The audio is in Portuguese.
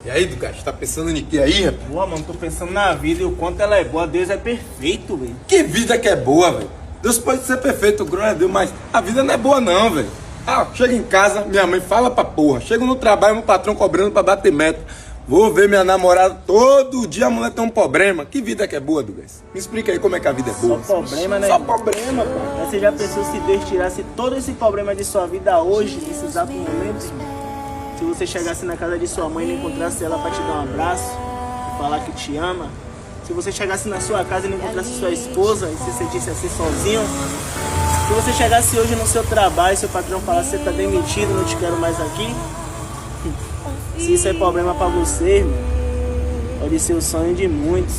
E aí, Dugas, tá pensando em que aí, rapaz? Boa, mano, tô pensando na vida e o quanto ela é boa. Deus é perfeito, velho. Que vida que é boa, velho. Deus pode ser perfeito, glória a Deus, mas a vida não é boa não, velho. Ah, chega em casa, minha mãe fala pra porra. Chego no trabalho, meu patrão cobrando pra bater meta. Vou ver minha namorada todo dia, a mulher tem um problema. Que vida que é boa, Dugas? Me explica aí como é que a vida é boa. Só problema, né? Só problema, pô. Mas você já pensou se Deus tirasse todo esse problema de sua vida hoje, nesse exato momento, irmão? Se você chegasse na casa de sua mãe e não encontrasse ela pra te dar um abraço e falar que te ama. Se você chegasse na sua casa e não encontrasse sua esposa e se sentisse assim sozinho. Se você chegasse hoje no seu trabalho e seu patrão falasse você tá demitido, não te quero mais aqui. Se isso é problema pra você, irmão, pode ser o sonho de muitos.